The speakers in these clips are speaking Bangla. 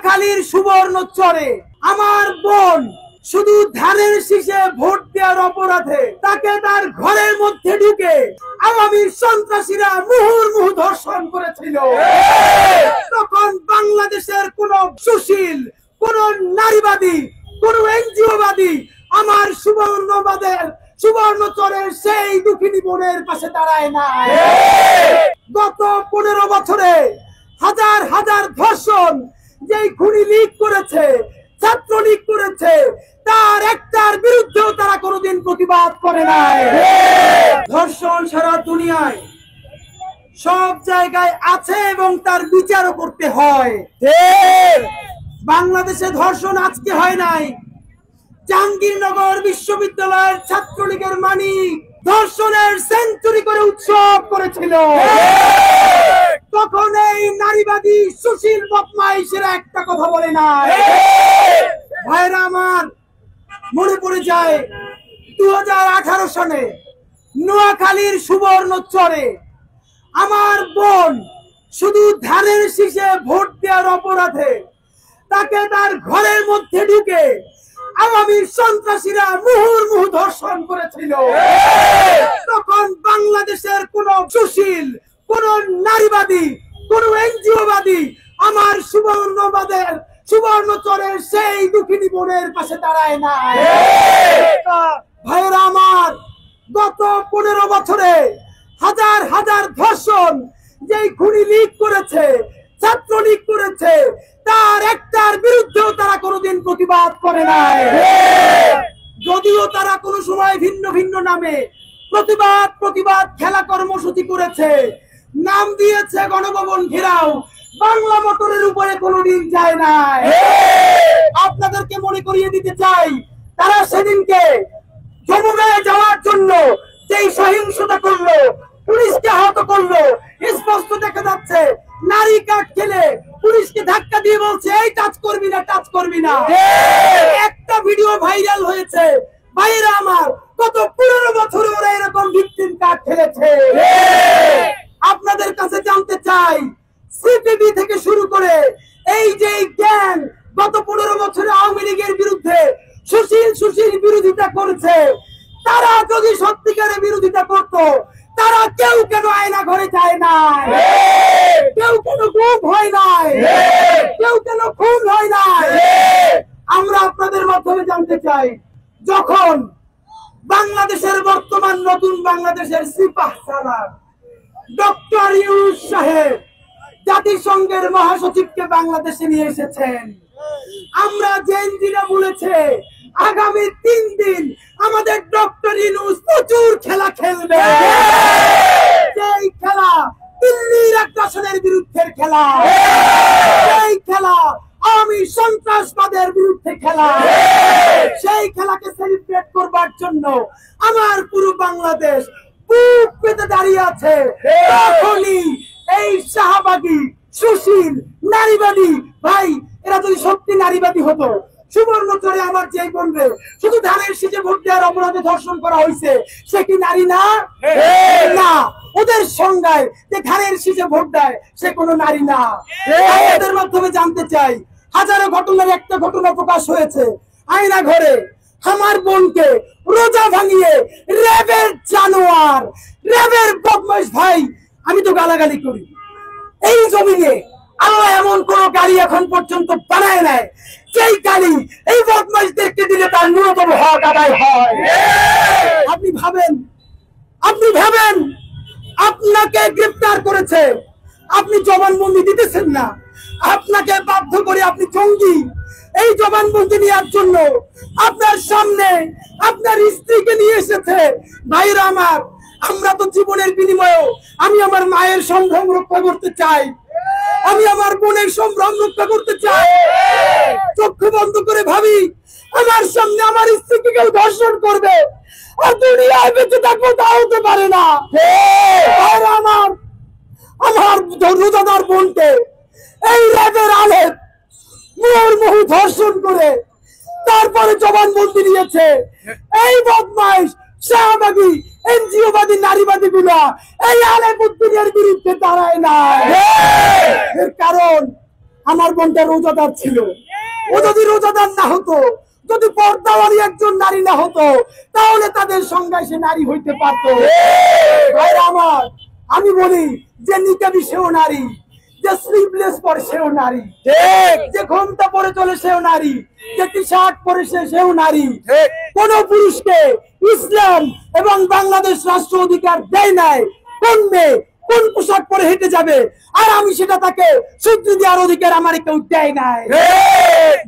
নোয়াখালীর সুবর্ণচরে আমার বোন শুধু ধানের শীষে ভোট দেওয়ার অপরাধে তাকে তার ঘরের মধ্যে ঢুকে আওয়ামী সন্ত্রাসীরা মুহুর্মুহু ধর্ষণ করেছিল। তখন বাংলাদেশের কোন সুশীল, কোন নারীবাদী, কোন এনজিওবাদী আমার সুবর্ণচরের সেই দুঃখিনী বোনের পাশে দাঁড়ায় না। গত 15 বছরে হাজার হাজার ধর্ষণ যেই খুনি লীগ করেছে, ছাত্রলীগ করেছে, তার একটার বিরুদ্ধেও তারা কোনোদিন প্রতিবাদ করে নাই। ধর্ষণ সারা দুনিয়ায় সব জায়গায় আছে এবং তার বিচারও করতে হয়। বাংলাদেশে ধর্ষণ আজকে হয় নাই। জাহাঙ্গীরনগর বিশ্ববিদ্যালয়ের ছাত্রলীগের মানিক ধর্ষণের সেঞ্চুরি করে উৎসব করেছিল। তখন এই নারীবাদী সুশীল বদমাইশেরা একটা কথা বলে নাই। ভাইরা আমার, মনে পড়ে যায় 2018 সালে নোয়াখালীর সুবর্ণচরে আমার বোন শুধু ধানের শীষে ভোট দেওয়ার অপরাধে তাকে তার ঘরের মধ্যে ঢুকে আওয়ামী সন্ত্রাসীরা মুহুর্মুহু ধর্ষণ করেছিল। তখন বাংলাদেশের কোন সুশীল, কোন নারীবাদী, কোন এনজিওবাদী আমার সুবর্ণচরের সেই দুঃখিনী বোনের পাশে দাঁড়ায় না। ভাইরা আমার, গত 15 বছরে হাজার হাজার ধর্ষণ যেই খুনি লীগ করেছে, ছাত্রলীগ করেছে, তার একটার বিরুদ্ধেও তারা কোনোদিন প্রতিবাদ করে নাই। যদিও তারা কোনো সময় ভিন্ন ভিন্ন নামে প্রতিবাদ খেলা কর্মসূচি করেছে, নাম দিয়েছে গণভবন ঘেরাও, বাংলা মোটরের উপরে কোনোদিন যায় নাই। আপনাদেরকে মনে করিয়ে দিতে চাই, তারা সেদিনকে যমুনায় যাওয়ার জন্য যেই সহিংসতা করলো, পুলিশকে আহত করলো, স্পষ্ট দেখা যাচ্ছে নারী কাট খেলে পুলিশকে ধাক্কা দিয়ে বলছে এই টাচ করবি না, টাচ করবি না। একটা ভিডিও ভাইরাল হয়েছে। ভাইরা আমার, গত 15 বছরে ওরা এরকম ভিকটিম কাট খেলেছে। আপনাদের কাছে জানতে চাই, সিপিবি থেকে শুরু করে এই যে জ্ঞান গত 15 বছরে আওয়ামী লীগের বিরুদ্ধে সুশীল বিরোধিতা করেছে, তারা যদি সত্যিকারের বিরোধিতা করত, তারা কেউ কেন আয়না ঘরে যায় নাই, কেউ কেন গুম হয় নাই, কেউ কেন খুন হয় নাই। আমরা আপনাদের মাধ্যমে জানতে চাই, যখন বাংলাদেশের বর্তমান নতুন বাংলাদেশের সিপাহসালার ডক্টর ইউনূস সাহেব জাতিসংঘের মহাসচিবকে বাংলাদেশে নিয়ে এসেছেন, আমরা জেনজিরা বলেছে আগামী 3 দিন আমাদের ডক্টর ইউনূস প্রচুর খেলা খেলবে। সেই খেলা দিল্লির আগ্রাসনের বিরুদ্ধে খেলা, সেই খেলা আওয়ামী সন্ত্রাসবাদের বিরুদ্ধে খেলা। সেই খেলাকে সেলিব্রেট করবার জন্য আমার পুরো বাংলাদেশ বুক পেতে দাঁড়িয়ে আছে। তখনই এই শাহবাগী সুশীল নারীবাদী ভাই, এরা যদি সত্যি নারীবাদী হতো, সুবর্ণচরে আমার যে বোনরে শুধু ধানের শীষে ভোট দেওয়ার অপরাধে ধর্ষণ করা হয়েছে, সে কি নারী না? না, ওদের সংজ্ঞায় যে ধানের শীষে ভোট দেয় সে কোনো নারী না। এদের মাধ্যমে জানতে চাই, হাজারো ঘটনার একটা ঘটনা প্রকাশ হয়েছে। আয়না ঘরে আমার বোনকে রোজা ভাঙিয়ে র্যাবের জানোয়ার, র্যাবের বদমাশ ভাই, আমি তো গালাগালি করি। এই জমিনে আল্লাহ এমন কোন গাড়ি এখন পর্যন্ত বানায় নাই যেই গাড়ি এই বদমাশদেরকে দিলে তার ন্যূনতম হক আদায় হয়। আপনি ভাবেন আপনাকে গ্রেফতার করেছে, আপনি জবানবন্দি দিতেছেন না, আপনাকে বাধ্য করে আপনি জঙ্গি। এই জবানবন্দি নেওয়ার জন্য আপনার সামনে আপনার স্ত্রীকে নিয়ে এসেছে। ভাইরা আমার, আমরা তো জীবনের বিনিময়ে আমি আমার মায়ের সম্ভ্রম রক্ষা করতে চাই, আমি আমার বোনের সম্ভ্রম রক্ষা করতে চাই। চক্ষু বন্ধ করে ভাবি, আমার সামনে আমার স্ত্রীকে কেউ ধর্ষণ করবে আর দুনিয়ায় বেঁচে থাকবো, তা হতে পারে না। আমার রোজাদার বোনকে এই র্যাবের আলেপ মুহুর্মুহু ধর্ষণ করে তারপরে জবানবন্দি নিয়েছে। এই বদমাইশ শাহবাগী এনজিওবাদী নারীবাদী গুলা এই আলেপুদ্দিনের বিরুদ্ধে দাঁড়ায় না। এর কারণ আমার বোনটা রোজাদার ছিল। ও যদি রোজাদার না হতো, যদি পর্দাওয়ালী একজন নারী না হতো, তাহলে তাদের সংজ্ঞায় সে নারী হইতে পারতো। ভাইরা আমার, আমি বলি যে নিকাবি সেও নারী, যে স্লিভলেস পরে সেও নারী, যে ঘোমটা পরে চলে সেও নারী, যে টি শার্ট পরে সেও নারী। কোন পুরুষকে ইসলাম এবং বাংলাদেশ রাষ্ট্র অধিকার দেয় নাই কোন মেয়ে কোন পোশাক পরে হেঁটে যাবে, আর আমি সেটা তাকে শুধরে দেওয়ার অধিকার আমার কেউ দেয় নাই।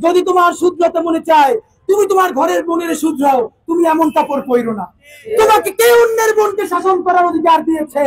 যদি তোমার শুধরাতে মনে চায়, তুমি তোমার ঘরের বোনের শুধরাও, তুমি এমন কাপড় পরো না। তোমাকে কে অন্যের বোনকে শাসন করার অধিকার দিয়েছে?